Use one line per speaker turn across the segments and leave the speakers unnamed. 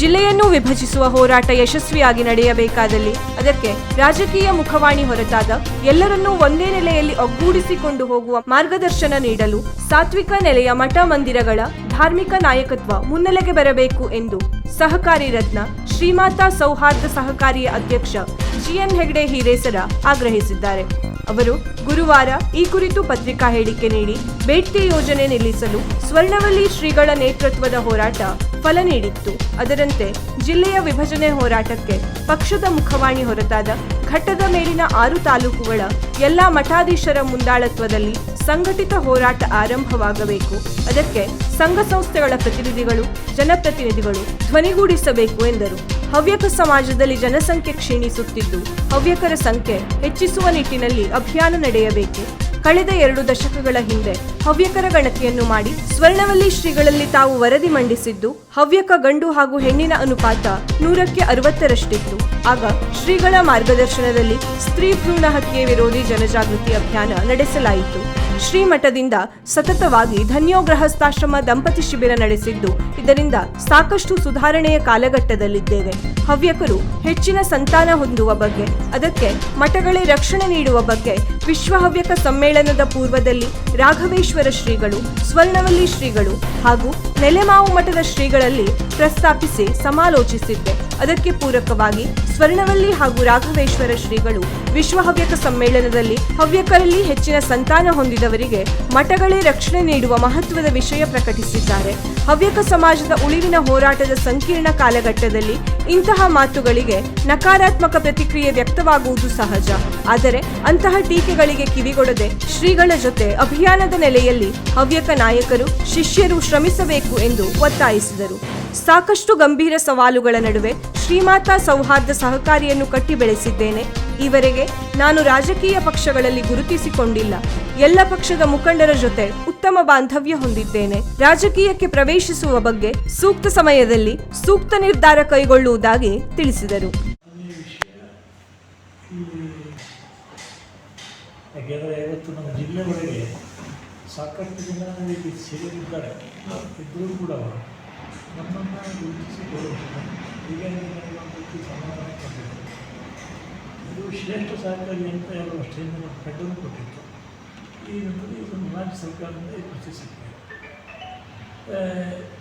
ಜಿಲ್ಲೆಯನ್ನು ವಿಭಜಿಸುವ ಹೋರಾಟ ಯಶಸ್ವಿಯಾಗಿ ನಡೆಯಬೇಕಾದಲ್ಲಿ ಅದಕ್ಕೆ ರಾಜಕೀಯ ಮುಖವಾಣಿ ಹೊರತಾದ ಎಲ್ಲರನ್ನೂ ಒಂದೇ ನೆಲೆಯಲ್ಲಿ ಒಗ್ಗೂಡಿಸಿಕೊಂಡು ಹೋಗುವ ಮಾರ್ಗದರ್ಶನ ನೀಡಲು ಸಾತ್ವಿಕ ನೆಲೆಯ ಮಠ ಮಂದಿರಗಳ ಧಾರ್ಮಿಕ ನಾಯಕತ್ವ ಮುನ್ನೆಲೆಗೆ ಬರಬೇಕು ಎಂದು ಸಹಕಾರಿ ರತ್ನ ಶ್ರೀಮಾತಾ ಸೌಹಾರ್ದ ಸಹಕಾರಿಯ ಅಧ್ಯಕ್ಷ ಜಿಎನ್ ಹೆಗ್ಡೆ ಹಿರೇಸರ ಆಗ್ರಹಿಸಿದ್ದಾರೆ. ಅವರು ಗುರುವಾರ ಈ ಕುರಿತು ಪತ್ರಿಕಾ ಹೇಳಿಕೆ ನೀಡಿ ಬೇಡ್ತಿ ಯೋಜನೆ ನಿಲ್ಲಿಸಲು ಸ್ವರ್ಣವಲ್ಲಿ ಶ್ರೀಗಳ ನೇತೃತ್ವದ ಹೋರಾಟ ಫಲ ನೀಡಿತ್ತು. ಅದರಂತೆ ಜಿಲ್ಲೆಯ ವಿಭಜನೆ ಹೋರಾಟಕ್ಕೆ ಪಕ್ಷದ ಮುಖವಾಣಿ ಹೊರತಾದ ಘಟ್ಟದ ಮೇಲಿನ 6 ತಾಲೂಕುಗಳ ಎಲ್ಲಾ ಮಠಾಧೀಶರ ಮುಂದಾಳತ್ವದಲ್ಲಿ ಸಂಘಟಿತ ಹೋರಾಟ ಆರಂಭವಾಗಬೇಕು. ಅದಕ್ಕೆ ಸಂಘ ಸಂಸ್ಥೆಗಳ ಪ್ರತಿನಿಧಿಗಳು, ಜನಪ್ರತಿನಿಧಿಗಳು ಧ್ವನಿಗೂಡಿಸಬೇಕು ಎಂದರು. ಹವ್ಯಕ ಸಮಾಜದಲ್ಲಿ ಜನಸಂಖ್ಯೆ ಕ್ಷೀಣಿಸುತ್ತಿದ್ದು ಹವ್ಯಕರ ಸಂಖ್ಯೆ ಹೆಚ್ಚಿಸುವ ನಿಟ್ಟಿನಲ್ಲಿ ಅಭಿಯಾನ ನಡೆಯಬೇಕು. ಕಳೆದ 2 ದಶಕಗಳ ಹಿಂದೆ ಹವ್ಯಕರ ಗಣತಿಯನ್ನು ಮಾಡಿ ಸ್ವರ್ಣವಲ್ಲಿ ಶ್ರೀಗಳಲ್ಲಿ ತಾವು ವರದಿ ಮಂಡಿಸಿದ್ದು ಹವ್ಯಕ ಗಂಡು ಹಾಗೂ ಹೆಣ್ಣಿನ ಅನುಪಾತ 100ಕ್ಕೆ 60ರಷ್ಟಿತ್ತು. ಆಗ ಶ್ರೀಗಳ ಮಾರ್ಗದರ್ಶನದಲ್ಲಿ ಸ್ತ್ರೀ ಭ್ರೂಣ ಹತ್ಯೆ ವಿರೋಧಿ ಜನಜಾಗೃತಿ ಅಭಿಯಾನ ನಡೆಸಲಾಯಿತು. ಶ್ರೀಮಠದಿಂದ ಸತತವಾಗಿ ಧನ್ಯೋಗ್ರಹಸ್ಥಾಶ್ರಮ ದಂಪತಿ ಶಿಬಿರ ನಡೆಸಿದ್ದು ಇದರಿಂದ ಸಾಕಷ್ಟು ಸುಧಾರಣೆಯ ಕಾಲಘಟ್ಟದಲ್ಲಿದ್ದೇವೆ. ಹವ್ಯಕರು ಹೆಚ್ಚಿನ ಸಂತಾನ ಹೊಂದುವ ಬಗ್ಗೆ, ಅದಕ್ಕೆ ಮಠಗಳೇ ರಕ್ಷಣೆ ನೀಡುವ ಬಗ್ಗೆ ವಿಶ್ವ ಹವ್ಯಕ ಸಮ್ಮೇಳನದ ಪೂರ್ವದಲ್ಲಿ ರಾಘವೇಶ್ವರ ಶ್ರೀಗಳು, ಸ್ವರ್ಣವಲ್ಲಿ ಶ್ರೀಗಳು ಹಾಗೂ ನೆಲೆಮಾವು ಮಠದ ಶ್ರೀಗಳಲ್ಲಿ ಪ್ರಸ್ತಾಪಿಸಿ ಸಮಾಲೋಚಿಸಿದ್ದೆ. ಅದಕ್ಕೆ ಪೂರಕವಾಗಿ ಸ್ವರ್ಣವಲ್ಲಿ ಹಾಗೂ ರಾಘವೇಶ್ವರ ಶ್ರೀಗಳು ವಿಶ್ವ ಹವ್ಯಕ ಸಮ್ಮೇಳನದಲ್ಲಿ ಹವ್ಯಕರಲ್ಲಿ ಹೆಚ್ಚಿನ ಸಂತಾನ ಹೊಂದಿದವರಿಗೆ ಮಠಗಳೇ ರಕ್ಷಣೆ ನೀಡುವ ಮಹತ್ವದ ವಿಷಯ ಪ್ರಕಟಿಸಿದ್ದಾರೆ. ಹವ್ಯಕ ಸಮಾಜದ ಉಳಿವಿನ ಹೋರಾಟದ ಸಂಕೀರ್ಣ ಕಾಲಘಟ್ಟದಲ್ಲಿ ಇಂತಹ ಮಾತುಗಳಿಗೆ ನಕಾರಾತ್ಮಕ ಪ್ರತಿಕ್ರಿಯೆ ವ್ಯಕ್ತವಾಗುವುದು ಸಹಜ. ಆದರೆ ಅಂತಹ ಟೀಕೆಗಳಿಗೆ ಕಿವಿಗೊಡದೆ ಶ್ರೀಗಳ ಜೊತೆ ಅಭಿಯಾನದ ನೆಲೆಯಲ್ಲಿ ಹವ್ಯಕ ನಾಯಕರು, ಶಿಷ್ಯರು ಶ್ರಮಿಸಬೇಕು ಎಂದು ಒತ್ತಾಯಿಸಿದರು. ಸಾಕಷ್ಟು ಗಂಭೀರ ಸವಾಲುಗಳ ನಡುವೆ ಶ್ರೀಮಾತಾ ಸೌಹಾರ್ದ ಸಹಕಾರಿಯನ್ನು ಕಟ್ಟಿ ಬೆಳೆಸಿದ್ದೇನೆ. ಈವರೆಗೆ ನಾನು ರಾಜಕೀಯ ಪಕ್ಷಗಳಲ್ಲಿ ಗುರುತಿಸಿಕೊಂಡಿಲ್ಲ. ಎಲ್ಲ ಪಕ್ಷದ ಮುಖಂಡರ ಜೊತೆ ಉತ್ತಮ ಬಾಂಧವ್ಯ ಹೊಂದಿದ್ದೇನೆ. ರಾಜಕೀಯಕ್ಕೆ ಪ್ರವೇಶಿಸುವ ಬಗ್ಗೆ ಸೂಕ್ತ ಸಮಯದಲ್ಲಿ ಸೂಕ್ತ ನಿರ್ಧಾರ ಕೈಗೊಳ್ಳುವುದಾಗಿ ತಿಳಿಸಿದರು.
ಇವತ್ತು ನಮ್ಮ ಜಿಲ್ಲೆ ಒಳಗೆ ಸಾಕಷ್ಟು ಜನ ಸೇರಿದ್ದಾರೆ. ಇದ್ದರೂ ಕೂಡ ನಮ್ಮನ್ನು ಗುರುತಿಸಿಕೊಳ್ಳುವುದಿಲ್ಲ. ಹೀಗಾಗಿ ನನಗೆ ಸಮಾಧಾನ ಕೊಟ್ಟಿತ್ತು. ಇದು ಶ್ರೇಷ್ಠ ಸಹಕಾರಿ ಅಂತ ಎಲ್ಲರೂ ಅಷ್ಟೇನು ನಮ್ಮ ಪೆಟ್ಟನ್ನು ಕೊಟ್ಟಿತ್ತು. ಈ ನಂತರ ಇದನ್ನು ರಾಜ್ಯ ಸರ್ಕಾರದಿಂದ ಈ ಪ್ರಶ್ನೆ ಸಿಕ್ಕಿದೆ.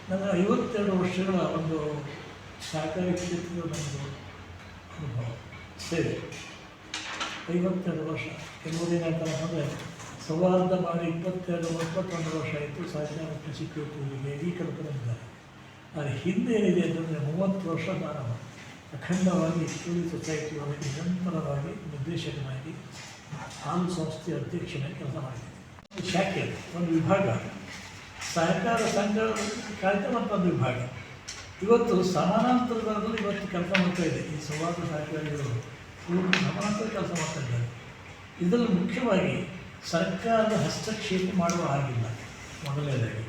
ನನ್ನ 52 ವರ್ಷಗಳ ಒಂದು ಸಹಕಾರಿ ಕ್ಷೇತ್ರದ ನಮ್ಮದು ಅನುಭವ ಸೇವೆ. 52 ವರ್ಷ. ಕೆಲವರೇನಾಗ್ತಾರೆ ಅಂದರೆ ಸೌಹಾರ್ದ ಮಾಡಿ 21 ವರ್ಷ ಆಯಿತು. ಸಹಕಾರ ಕೃಷಿ ಕ್ಷೇತ್ರಗಳಿಗೆ ಈ ಕಲ್ಪನೆ ಇದ್ದಾರೆ. ಆದರೆ ಹಿಂದೆ ಏನಿದೆ ಅಂತಂದರೆ 30 ವರ್ಷ ನಾನು ಅಖಂಡವಾಗಿ ಟೂರಿಸ್ಟ್ ಸೊಸೈಟಿಯೊಳಗೆ ನಿರಂತರವಾಗಿ ನಿರ್ದೇಶಕನಾಗಿ ಹಾಲು ಸಂಸ್ಥೆ ಅಧ್ಯಕ್ಷನಾಗಿ ಕೆಲಸ ಮಾಡಿದ್ದೀನಿ. ಶಾಖೆ ಒಂದು ವಿಭಾಗ, ಸಹಕಾರ ಸಂಘ ಕಾಯ್ದೆ ಮತ್ತೊಂದು ವಿಭಾಗ. ಇವತ್ತು ಸಮಾನಾಂತರದಲ್ಲಿ ಇವತ್ತು ಕೆಲಸ ಮಾಡ್ತಾ ಇದೆ. ಈ ಸೌಹಾರ್ದ ಸಹಕಾರಿಗಳು ಸಮಾನಾಂತರ ಕೆಲಸ ಮಾಡ್ತಾ ಇದ್ದಾರೆ. ಇದರಲ್ಲಿ ಮುಖ್ಯವಾಗಿ ಸರ್ಕಾರದ ಹಸ್ತಕ್ಷೇಪ ಮಾಡುವ ಹಾಗಿಲ್ಲ. ಮೊದಲನೇದಾಗಿ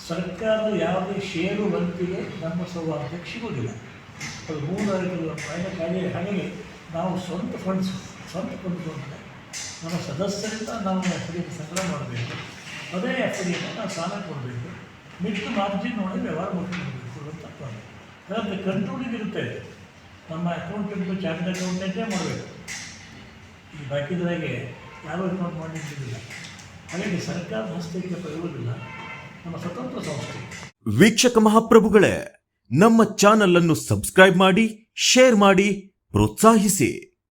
ಸರ್ಕಾರದ ಯಾವುದೇ ಷೇರು ವಂತಿಗೆ ನಮ್ಮ ಸೌಹಾರ್ದಕ್ಕೆ ಸಿಗೋದಿಲ್ಲ. ಅದು 3 ಕಾರ್ಯ. ಹಾಗಾಗಿ ನಾವು ಸ್ವಂತ ಫಂಡ್ಸ್ ಅಂದರೆ ನಮ್ಮ ಸದಸ್ಯರಿಂದ ನಾವು ಎಫ್ಡಿಯನ್ನು ಸಂಗ್ರಹ ಮಾಡಬೇಕು. ಅದೇ ಎಫ್ಡಿಯನ್ನು ನಾವು ಸಾಲ ಕೊಡಬೇಕು. ಮಿಕ್ಸ್ ಮಾರ್ಜಿನ್ ನೋಡಿ ವ್ಯವಹಾರ ಮಾಡ್ಕೊಳ್ಬೇಕು ಅಂತ ಅದರಲ್ಲಿ ಕಂಟ್ರೋಲಿಂಗ್ ಇರುತ್ತೆ. ನಮ್ಮ ಅಕೌಂಟೆಂಟು ಚಾರ್ಟೆಡ್ ಅಕೌಂಟೆಂಟೇ ಮಾಡಬೇಕು. ಈ ಬಾಕಿದ್ರಾಗೆ ಯಾರೂ ಅಕೌಂಟ್ ಮಾಡಲಿಕ್ಕಿಲ್ಲ. ಹಾಗಾಗಿ ಸರ್ಕಾರದ ಹಸ್ತಕ್ಷೇಪ ಇರುವುದಿಲ್ಲ. ನಮ್ಮ ಸ್ವತಂತ್ರ ಸಂಸ್ಥೆ.
ವೀಕ್ಷಕ ಮಹಾಪ್ರಭುಗಳೇ, ನಮ್ಮ ಚಾನಲ್ ಅನ್ನು ಸಬ್ಸ್ಕ್ರೈಬ್ ಮಾಡಿ, ಶೇರ್ ಮಾಡಿ, ಪ್ರೋತ್ಸಾಹಿಸಿ.